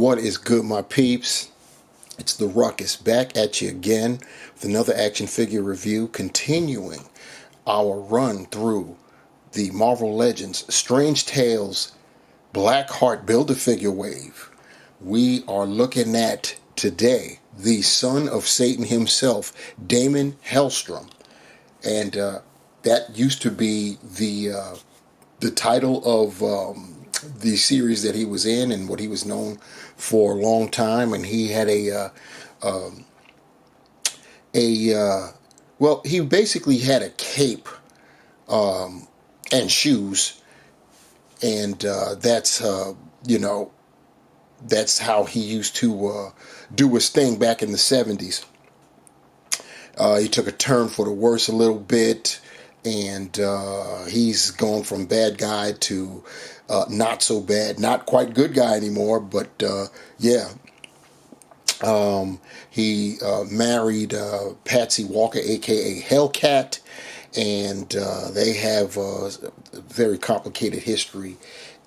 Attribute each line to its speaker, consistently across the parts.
Speaker 1: What is good, my peeps? It's the Ruckus back at you again with another action figure review, continuing our run through the Marvel Legends Strange Tales Blackheart Build-A-Figure wave. We are looking at today the son of Satan himself, Damian Hellstrom, and that used to be the title of the series that he was in and what he was known for a long time. And he had well, he basically had a cape and shoes, and that's that's how he used to do his thing back in the 70s. He took a turn for the worse a little bit, and he's gone from bad guy to not so bad, not quite good guy anymore, but yeah. He married Patsy Walker, aka Hellcat, and they have a very complicated history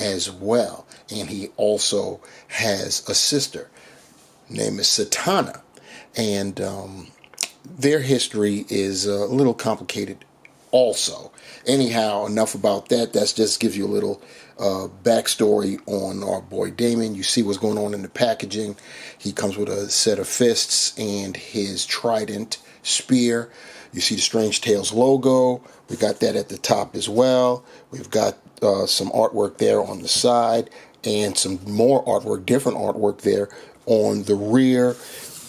Speaker 1: as well. And he also has a sister named Satana, and their history is a little complicated also. Anyhow, enough about that. That just gives you a little backstory on our boy Damian. You see what's going on in the packaging. He comes with a set of fists and his trident spear. You see the Strange Tales logo. We got that at the top as well. We've got some artwork there on the side and some more artwork, different artwork there on the rear.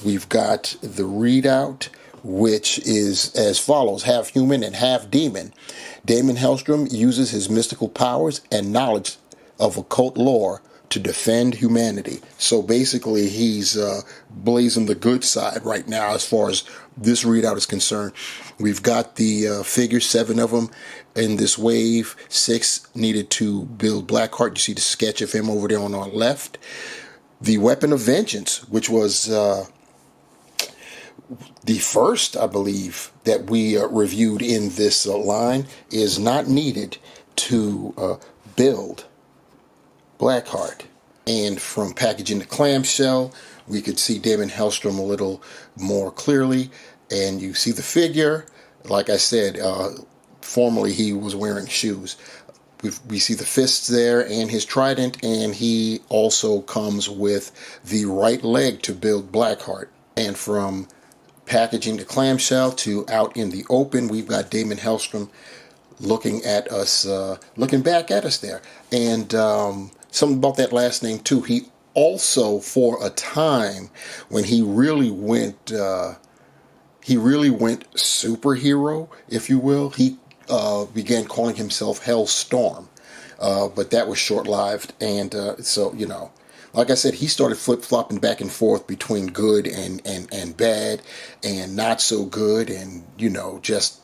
Speaker 1: We've got the readout, which is as follows: half human and half demon. Damian Hellstrom uses his mystical powers and knowledge of occult lore to defend humanity. So basically, he's blazing the good side right now as far as this readout is concerned. We've got the figures, 7 of them in this wave. 6 needed to build Blackheart. You see the sketch of him over there on our left. The Weapon of Vengeance, which was the first, I believe, that we reviewed in this line, is not needed to build Blackheart. And from packaging the clamshell, we could see Damian Hellstrom a little more clearly. And you see the figure. Like I said, formerly he was wearing shoes. We see the fists there and his trident, and he also comes with the right leg to build Blackheart. And from packaging the clamshell to out in the open, we've got Damian Hellstrom looking at us, looking back at us there. And something about that last name too. He also, for a time, when he really went superhero, if you will, he began calling himself Hellstorm. But that was short-lived, and so, you know, like I said, he started flip-flopping back and forth between good and bad and not so good, and, you know, just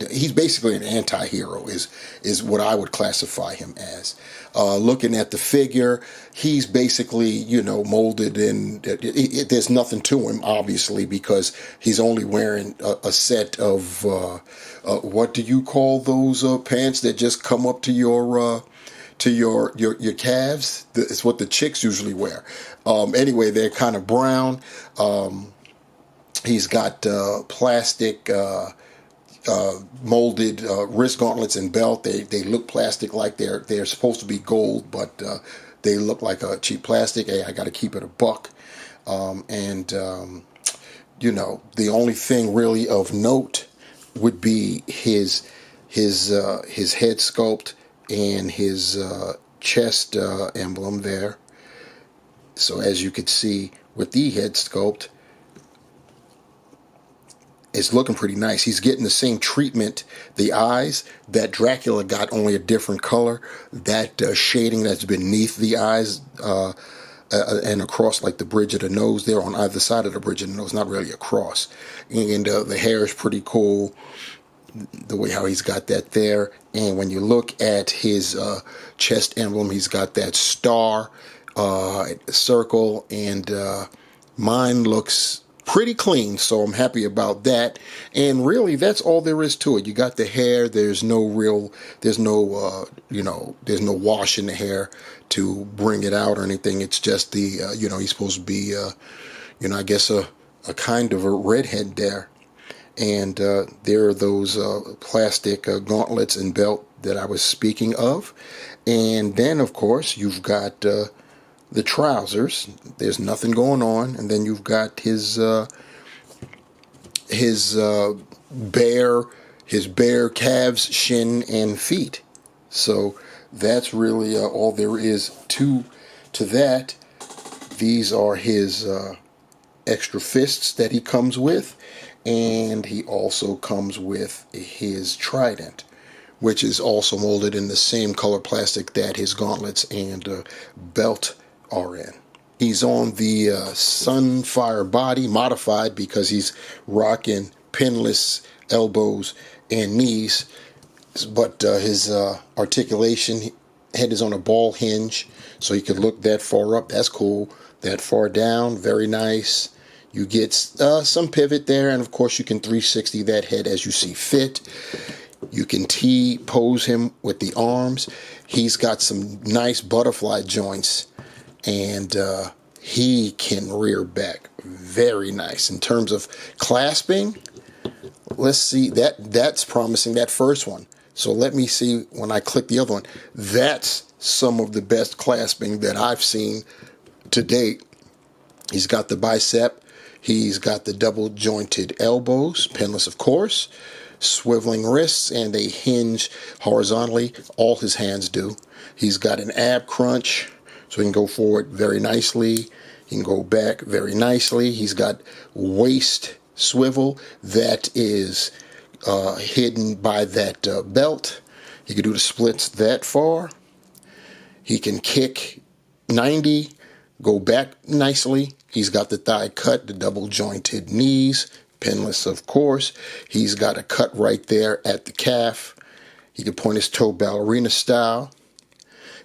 Speaker 1: he's basically an anti-hero is what I would classify him as. Looking at the figure, he's basically, you know, molded, and there's nothing to him, obviously, because he's only wearing a set of what do you call those pants that just come up to your calves? It's what the chicks usually wear. Anyway, they're kind of brown. He's got plastic molded wrist gauntlets and belt. They look plastic, like they're supposed to be gold, but they look like a cheap plastic. Hey, I got to keep it a buck. You know, the only thing really of note would be his head sculpt and his chest emblem there. So as you could see with the head sculpt, it's looking pretty nice. He's getting the same treatment, the eyes, that Dracula got, only a different color. That shading that's beneath the eyes and across, like the bridge of the nose there, on either side of the bridge of the nose, not really across. And the hair is pretty cool, the way how he's got that there. And when you look at his chest emblem, he's got that star circle, and mine looks pretty clean, so I'm happy about that. And really, that's all there is to it. You got the hair. There's no there's no wash in the hair to bring it out or anything. It's just the, he's supposed to be, I guess a kind of a redhead there. And there are those plastic gauntlets and belt that I was speaking of. And then, of course, you've got the trousers. There's nothing going on. And then you've got his bare calves, shin, and feet. So that's really all there is to that. These are his extra fists that he comes with, and he also comes with his trident, which is also molded in the same color plastic that his gauntlets and belt are in. He's on the Sunfire body, modified because he's rocking pinless elbows and knees, but his articulation head is on a ball hinge, so you can look that far up. That's cool. That far down, very nice. You get some pivot there, and of course you can 360 that head as you see fit. You can T-pose him with the arms. He's got some nice butterfly joints, and he can rear back very nice. In terms of clasping, let's see, that's promising, that first one. So let me see when I click the other one. That's some of the best clasping that I've seen to date. He's got the bicep. He's got the double jointed elbows, pinless of course, swiveling wrists, and they hinge horizontally. All his hands do. He's got an ab crunch, so he can go forward very nicely. He can go back very nicely. He's got waist swivel that is hidden by that belt. He can do the splits that far. He can kick 90, go back nicely. He's got the thigh cut, the double jointed knees, pinless of course. He's got a cut right there at the calf. He can point his toe ballerina style.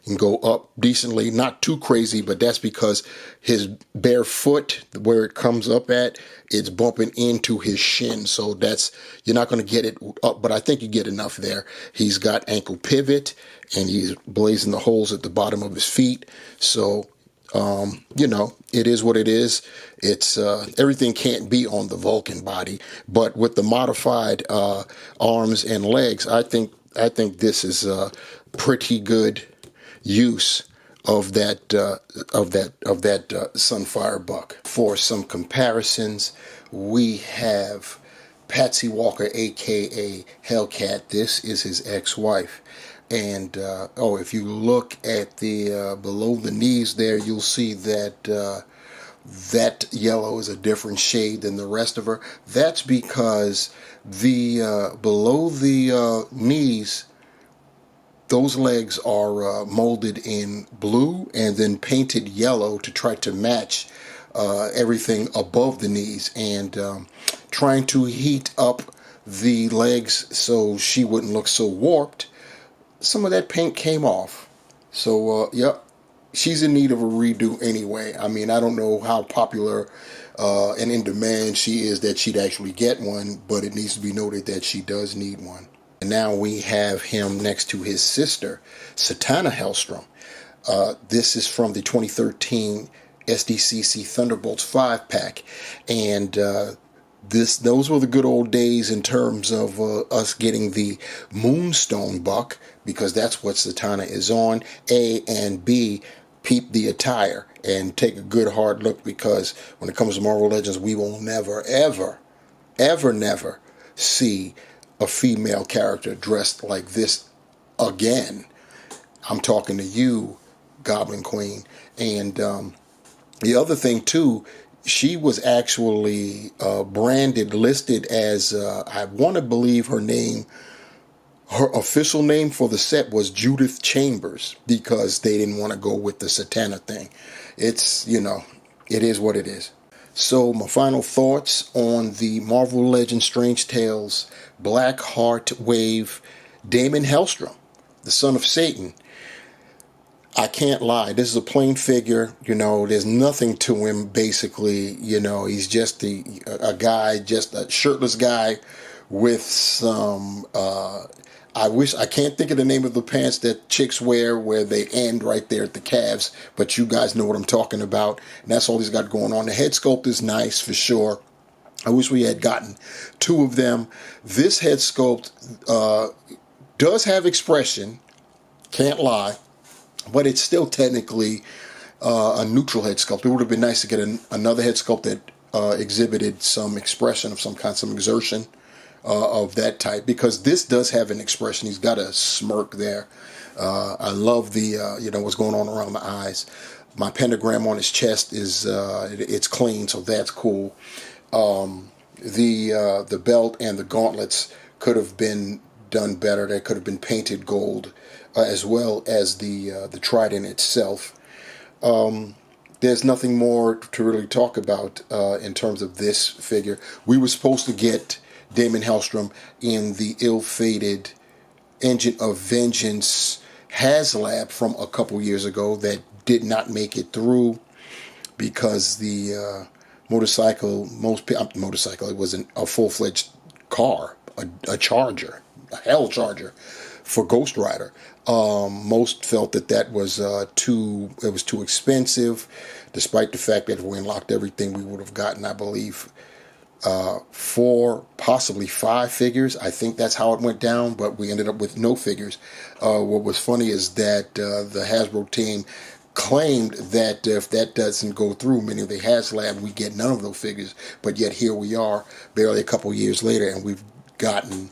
Speaker 1: He can go up decently, not too crazy, but that's because his bare foot, where it comes up at, it's bumping into his shin. So that's, you're not going to get it up, but I think you get enough there. He's got ankle pivot, and he's blazing the holes at the bottom of his feet. So it is what it is. It's everything can't be on the Vulcan body, but with the modified arms and legs, I think this is a pretty good use of that Sunfire buck. For some comparisons, we have Patsy Walker, aka Hellcat. This is his ex-wife. And if you look at the below the knees there, you'll see that that yellow is a different shade than the rest of her. That's because the below the knees, those legs are molded in blue and then painted yellow to try to match everything above the knees, and trying to heat up the legs so she wouldn't look so warped. Some of that paint came off. So, yep, she's in need of a redo anyway. I mean, I don't know how popular and in demand she is that she'd actually get one, but it needs to be noted that she does need one. And now we have him next to his sister, Satana Hellstrom. This is from the 2013 SDCC Thunderbolts 5-pack. And those were the good old days in terms of us getting the Moonstone buck, because that's what Satana is on. A and B, peep the attire and take a good hard look, because when it comes to Marvel Legends, we will never, ever, ever, never see a female character dressed like this again. I'm talking to you, Goblin Queen. And the other thing too, she was actually branded, listed as, I want to believe her official name for the set was Judith Chambers, because they didn't want to go with the Satana thing. It's, it is what it is. So my final thoughts on the Marvel Legends Strange Tales Blackheart wave, Damian Hellstrom, the son of Satan. I can't lie. This is a plain figure. There's nothing to him. Basically, he's just a guy, just a shirtless guy with some. I can't think of the name of the pants that chicks wear where they end right there at the calves, but you guys know what I'm talking about. And that's all he's got going on. The head sculpt is nice for sure. I wish we had gotten two of them. This head sculpt does have expression. Can't lie. But it's still technically a neutral head sculpt. It would have been nice to get another head sculpt that exhibited some expression of some kind, some exertion of that type, because this does have an expression. He's got a smirk there. I love the what's going on around the eyes. My pentagram on his chest is it's clean, so that's cool. The belt and the gauntlets could have been done better. They could have been painted gold, as well as the trident itself. There's nothing more to really talk about in terms of this figure. We were supposed to get Damian Hellstrom in the ill-fated Engine of Vengeance HasLab from a couple years ago that did not make it through because the motorcycle, it wasn't a full-fledged car, a Charger, a Hell Charger for Ghost Rider. Most felt that was too expensive, despite the fact that if we unlocked everything, we would have gotten, I believe, 4, possibly 5 figures. I think that's how it went down, but we ended up with no figures. What was funny is that the Hasbro team claimed that if that doesn't go through, meaning the HasLab, we get none of those figures. But yet here we are, barely a couple years later, and we've gotten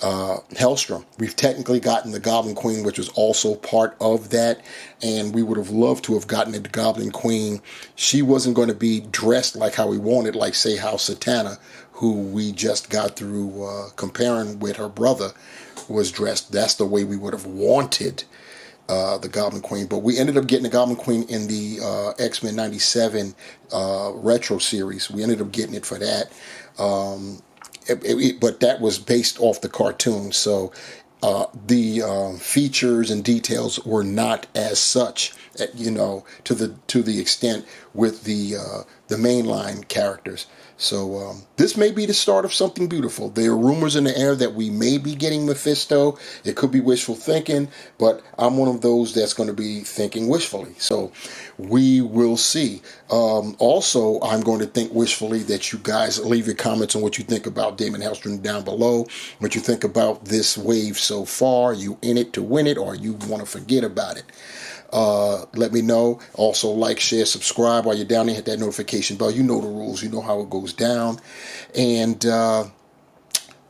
Speaker 1: Hellstrom. We've technically gotten the Goblin Queen, which was also part of that, and we would have loved to have gotten the Goblin Queen. She wasn't going to be dressed like how we wanted, like say how Satana, who we just got through comparing with her brother, was dressed. That's the way we would have wanted the Goblin Queen, but we ended up getting the Goblin Queen in the X-Men 97 retro series. We ended up getting it for that. But that was based off the cartoon, so the features and details were not as such, to the extent with the mainline characters. So this may be the start of something beautiful. There are rumors in the air that we may be getting Mephisto. It could be wishful thinking, but I'm one of those that's going to be thinking wishfully. So we will see. Also, I'm going to think wishfully that you guys leave your comments on what you think about Damian Hellstrom down below, what you think about this wave so far. You in it to win it, or you want to forget about it? Let me know. Also, like, share, subscribe while you're down there. Hit that notification bell. You know the rules. You know how it goes down. And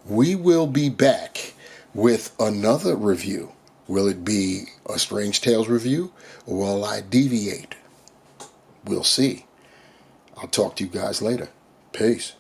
Speaker 1: we will be back with another review. Will it be a Strange Tales review, or will I deviate? We'll see. I'll talk to you guys later. Peace.